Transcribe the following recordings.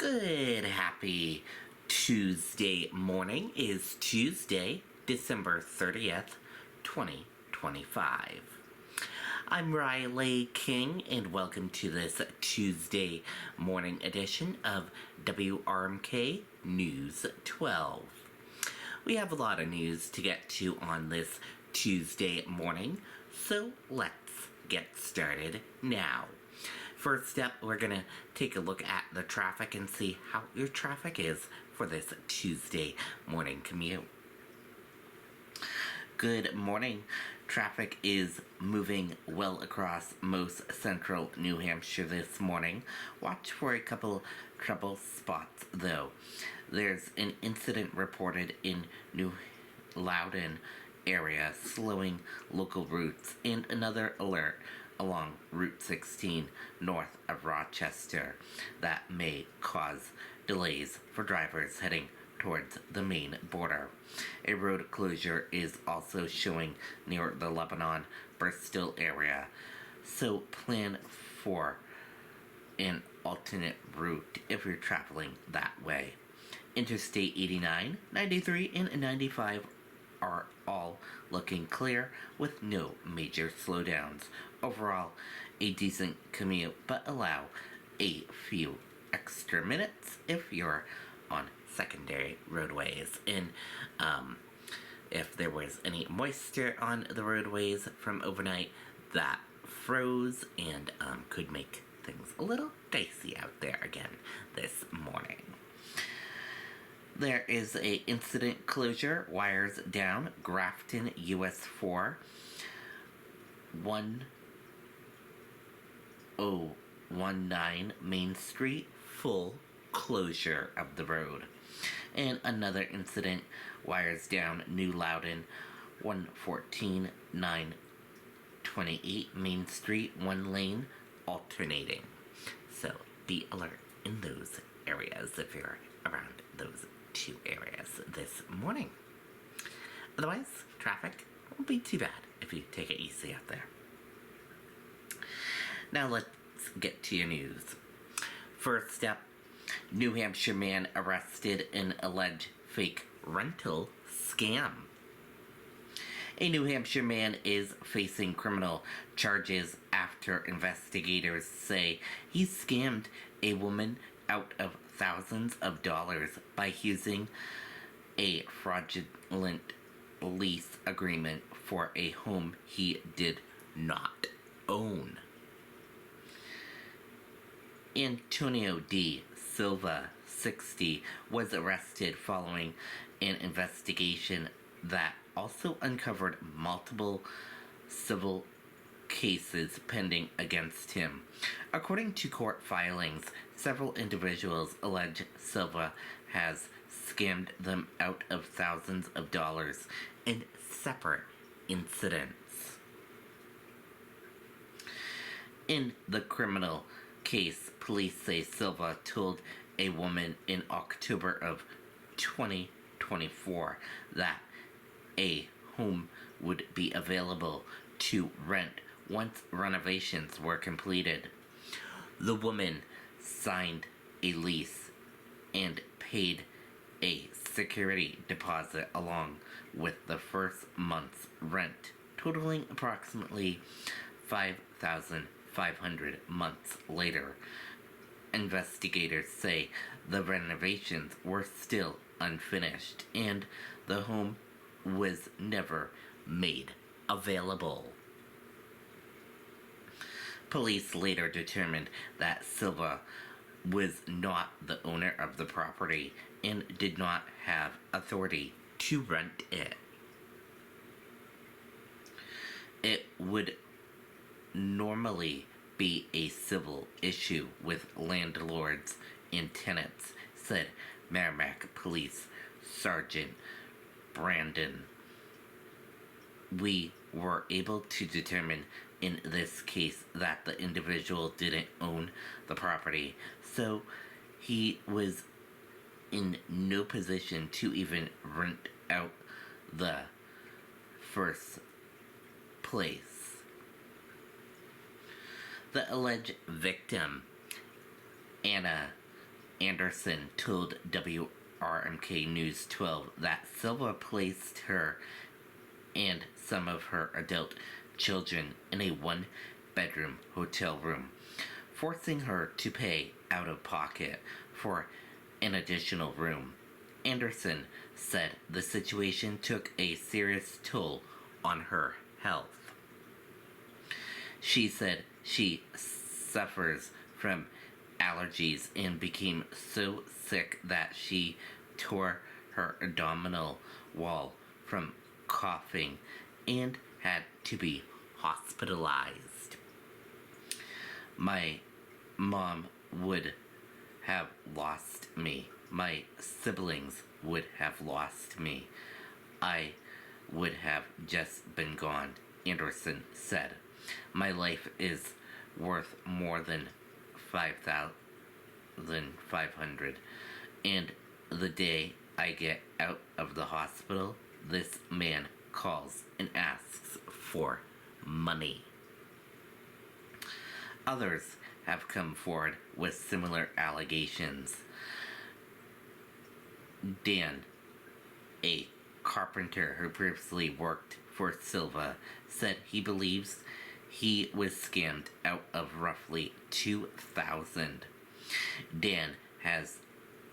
Good, happy Tuesday morning. Is Tuesday, December 30th, 2025. I'm Riley King, and welcome to this Tuesday morning edition of WRMK News 12. We have a lot of news to get to on this Tuesday morning, so let's get started now. First up, we're going to take a look at the traffic and see how your traffic is for this Tuesday morning commute. Good morning. Traffic is moving well across most central New Hampshire this morning. Watch for a couple trouble spots, though. There's an incident reported in New Loudon area, slowing local routes, and another alert along Route 16 north of Rochester that may cause delays for drivers heading towards the Maine border. A road closure is also showing near the Lebanon-Bristol area, so plan for an alternate route if you're traveling that way. Interstate 89, 93, and 95 are all looking clear with no major slowdowns. Overall, a decent commute, but allow a few extra minutes if you're on secondary roadways. And if there was any moisture on the roadways from overnight, that froze and could make things a little dicey out there again this morning. There is a incident closure, wires down, Grafton, US 4, 1019 Main Street, full closure of the road. And another incident, wires down, New Loudon, 114 928 Main Street, one lane, alternating. So be alert in those areas if you're around those two areas this morning. Otherwise, traffic won't be too bad if you take it easy out there. Now let's get to your news. First up, New Hampshire man arrested in alleged fake rental scam. A New Hampshire man is facing criminal charges after investigators say he scammed a woman out of thousands of dollars by using a fraudulent lease agreement for a home he did not own. Antonio D. Silva, 60, was arrested following an investigation that also uncovered multiple civil cases pending against him. According to court filings, several individuals allege Silva has scammed them out of thousands of dollars in separate incidents. In the criminal case, police say Silva told a woman in October of 2024 that a home would be available to rent once renovations were completed. The woman signed a lease and paid a security deposit along with the first month's rent, totaling approximately $5,500 months later. Investigators say the renovations were still unfinished and the home was never made available. Police later determined that Silva was not the owner of the property and did not have authority to rent it. It would normally be a civil issue with landlords and tenants, said Merrimack Police Sergeant Brandon. We were able to determine in this case that the individual didn't own the property, so he was in no position to even rent out the first place. The alleged victim, Anna Anderson told WRMK News 12 that Silva placed her and some of her adult children in a one-bedroom hotel room, forcing her to pay out of pocket for an additional room. Anderson said the situation took a serious toll on her health. She said she suffers from allergies and became so sick that she tore her abdominal wall from coughing and had to be hospitalized. My mom would have lost me. My siblings would have lost me. I would have just been gone, Anderson said. My life is worth more than 5,500, and the day I get out of the hospital, this man calls and asks for money. Others have come forward with similar allegations. Dan, a carpenter who previously worked for Silva, said he believes he was scammed out of roughly $2,000. Dan has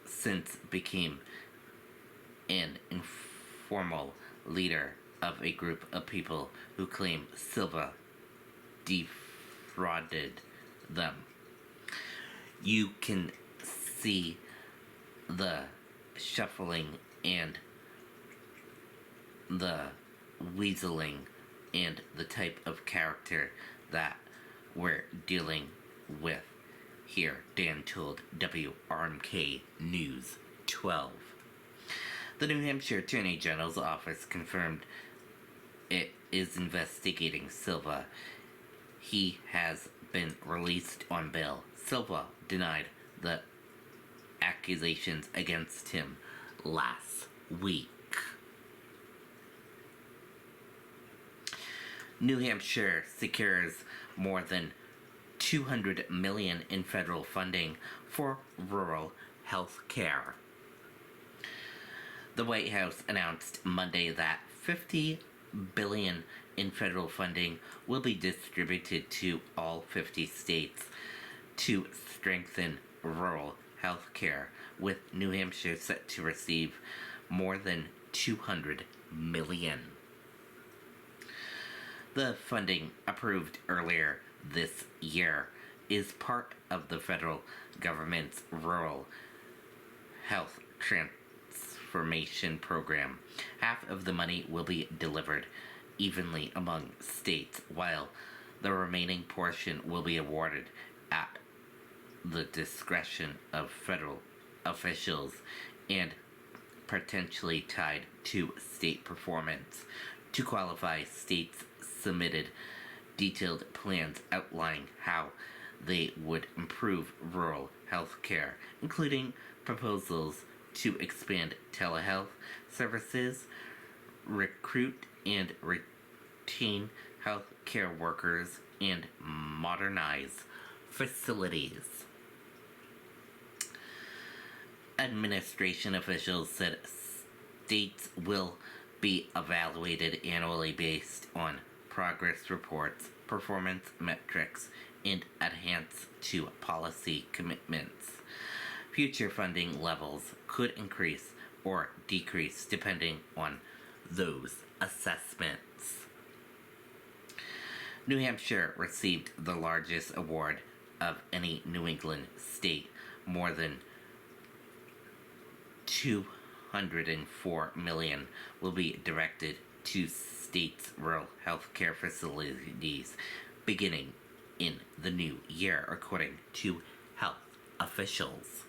since become an informal leader of a group of people who claim Silva defrauded them. You can see the shuffling and the weaseling and the type of character that we're dealing with here, Dan told WRMK News 12. The New Hampshire Attorney General's office confirmed it is investigating Silva. He has been released on bail. Silva denied the accusations against him last week. New Hampshire secures more than $200 million in federal funding for rural health care. The White House announced Monday that $50 billion in federal funding will be distributed to all 50 states to strengthen rural health care, with New Hampshire set to receive more than $200 million. The funding, approved earlier this year, is part of the federal government's Rural Health Transformation Program. Half of the money will be delivered evenly among states, while the remaining portion will be awarded at the discretion of federal officials and potentially tied to state performance. To qualify, states submitted detailed plans outlining how they would improve rural health care, including proposals to expand telehealth services, recruit and retain health care workers, and modernize facilities. Administration officials said states will be evaluated annually based on progress reports, performance metrics, and adherence to policy commitments. Future funding levels could increase or decrease depending on those assessments. New Hampshire received the largest award of any New England state, more than $204 million will be directed to states' rural health care facilities beginning in the new year, according to health officials.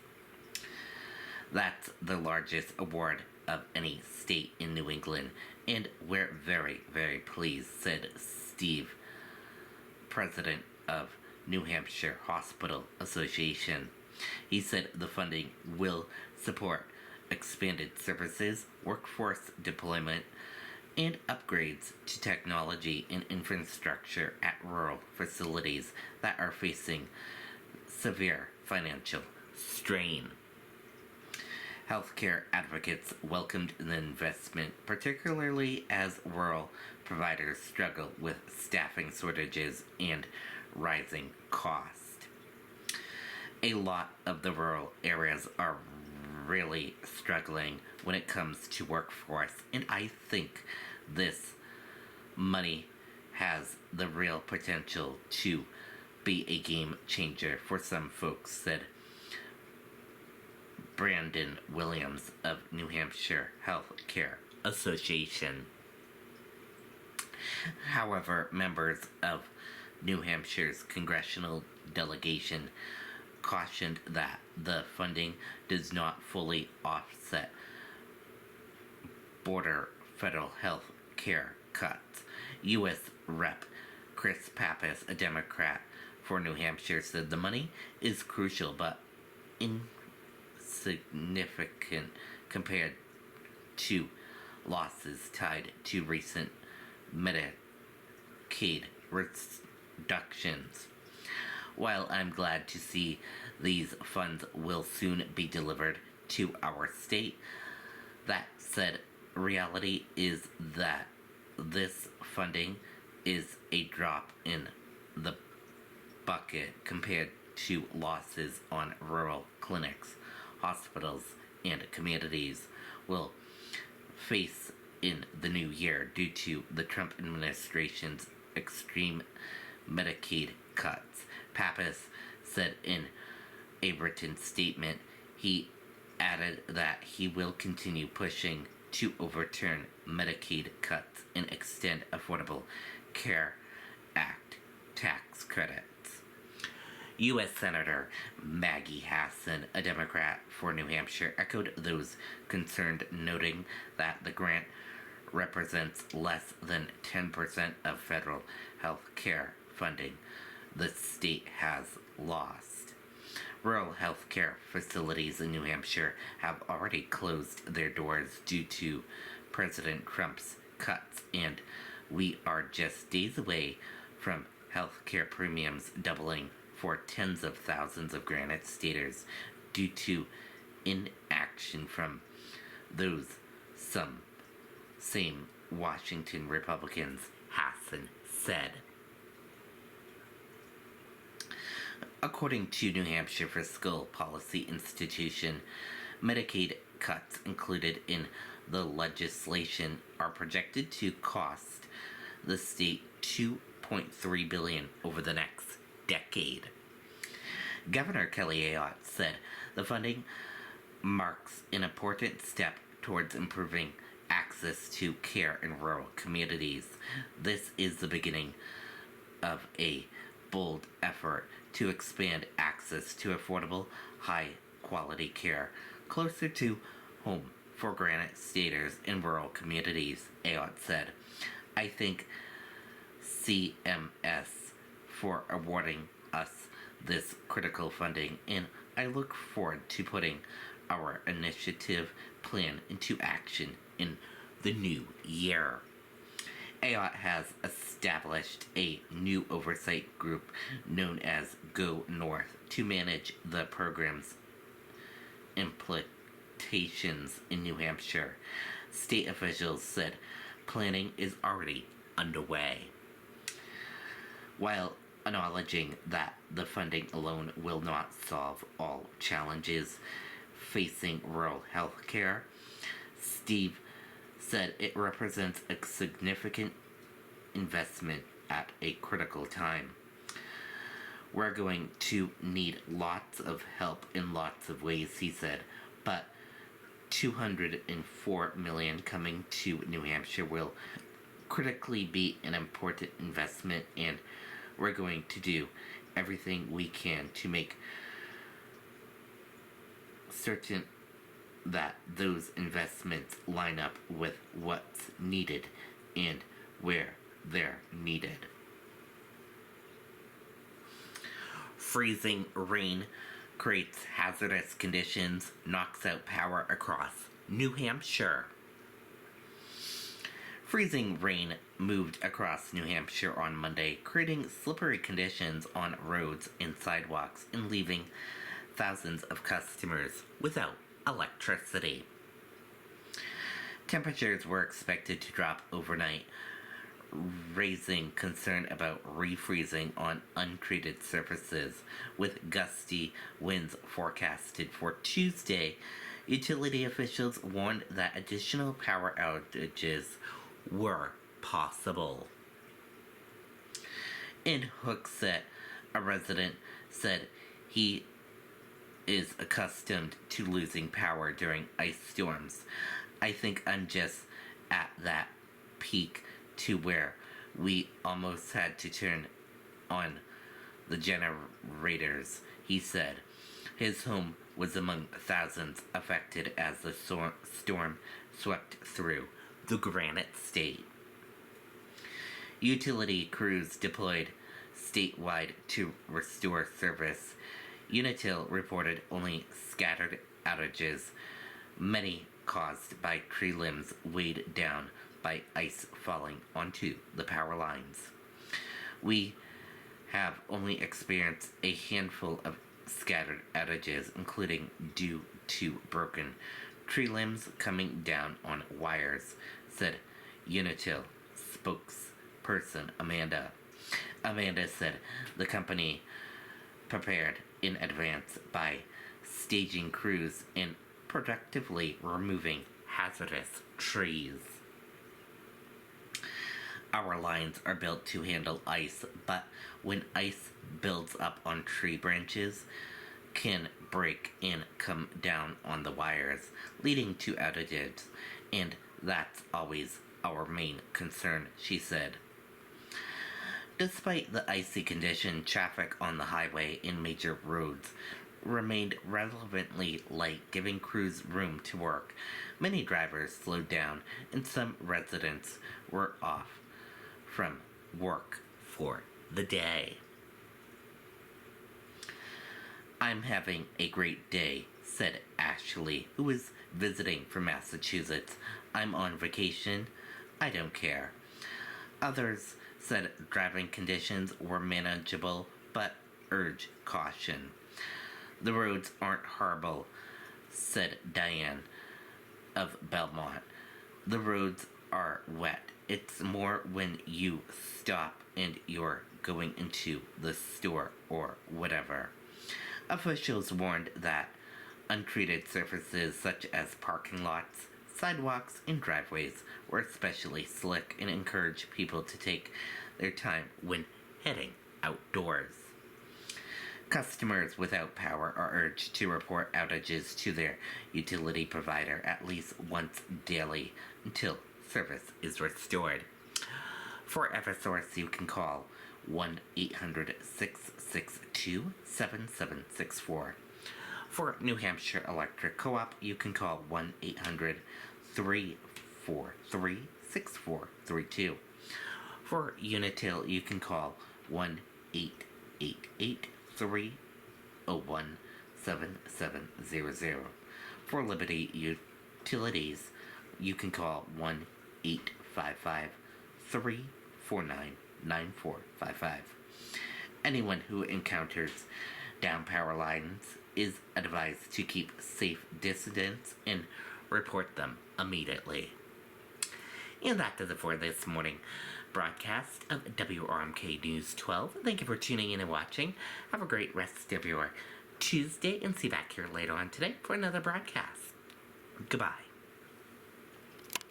That's the largest award of any state in New England, and we're very, very pleased, said Steve, president of New Hampshire Hospital Association. He said the funding will support expanded services, workforce deployment, and upgrades to technology and infrastructure at rural facilities that are facing severe financial strain. Healthcare advocates welcomed the investment, particularly as rural providers struggle with staffing shortages and rising costs. A lot of the rural areas are really struggling when it comes to workforce, and I think this money has the real potential to be a game changer for some folks, said Brandon Williams of New Hampshire Healthcare Association. However, members of New Hampshire's congressional delegation cautioned that the funding does not fully offset border federal health care cuts. U.S. Rep. Chris Pappas, a Democrat for New Hampshire, said the money is crucial but insignificant compared to losses tied to recent Medicaid reductions. While I'm glad to see these funds will soon be delivered to our state, that said, reality is that this funding is a drop in the bucket compared to losses on rural clinics, hospitals, and communities will face in the new year due to the Trump administration's extreme Medicaid cuts. Pappas said in a written statement. He added that he will continue pushing to overturn Medicaid cuts and extend Affordable Care Act tax credits. U.S. Senator Maggie Hassan, a Democrat for New Hampshire, echoed those concerned, noting that the grant represents less than 10% of federal health care funding the state has lost. Rural health care facilities in New Hampshire have already closed their doors due to President Trump's cuts, and we are just days away from health care premiums doubling for tens of thousands of Granite Staters due to inaction from those same Washington Republicans, Hassan said. According to New Hampshire Fiscal Policy Institution, Medicaid cuts included in the legislation are projected to cost the state $2.3 billion over the next decade. Governor Kelly Ayotte said the funding marks an important step towards improving access to care in rural communities. This is the beginning of a bold effort to expand access to affordable, high-quality care closer to home for Granite Staters in rural communities, Ayotte said. I thank CMS for awarding us this critical funding, and I look forward to putting our initiative plan into action in the new year. Ayotte has established a new oversight group known as Go North to manage the program's implementations in New Hampshire. State officials said planning is already underway. While acknowledging that the funding alone will not solve all challenges facing rural health care, Steve said it represents a significant investment at a critical time. We're going to need lots of help in lots of ways, he said, but $204 million coming to New Hampshire will critically be an important investment, and we're going to do everything we can to make certain that those investments line up with what's needed and where they're needed. Freezing rain creates hazardous conditions, knocks out power across New Hampshire. Freezing rain moved across New Hampshire on Monday, creating slippery conditions on roads and sidewalks and leaving thousands of customers without electricity. Temperatures were expected to drop overnight, raising concern about refreezing on untreated surfaces, with gusty winds forecasted for Tuesday. Utility officials warned that additional power outages were possible. In Hooksett, a resident said he is accustomed to losing power during ice storms. I think I'm just at that peak to where we almost had to turn on the generators, he said. His home was among thousands affected as the storm swept through the Granite State. Utility crews deployed statewide to restore service. Unitil reported only scattered outages, many caused by tree limbs weighed down by ice falling onto the power lines. We have only experienced a handful of scattered outages, including due to broken tree limbs coming down on wires, said Unitil spokesperson Amanda. Amanda said the company prepared in advance by staging crews and productively removing hazardous trees. Our lines are built to handle ice, but when ice builds up on tree branches, can break and come down on the wires, leading to outages, and that's always our main concern, she said. Despite the icy condition, traffic on the highway and major roads remained relevantly light, giving crews room to work. Many drivers slowed down, and some residents were off from work for the day. I'm having a great day, said Ashley, who was visiting from Massachusetts. I'm on vacation. I don't care. Others said driving conditions were manageable, but urged caution. The roads aren't horrible, said Diane of Belmont. The roads are wet. It's more when you stop and you're going into the store or whatever. Officials warned that untreated surfaces such as parking lots, sidewalks, and driveways were especially slick and encouraged people to take their time when heading outdoors. Customers without power are urged to report outages to their utility provider at least once daily until service is restored. For Eversource, you can call 1-800-662-7764. For New Hampshire Electric Co-op, you can call 1-800-343-6432. For Unitil, you can call 1-888-301-7700. For Liberty Utilities, you can call 1-855-349-9455. Anyone who encounters down power lines is advised to keep safe distance and report them immediately. And that does it for this morning broadcast of WRMK News 12. Thank you for tuning in and watching. Have a great rest of your Tuesday, and see you back here later on today for another broadcast. Goodbye.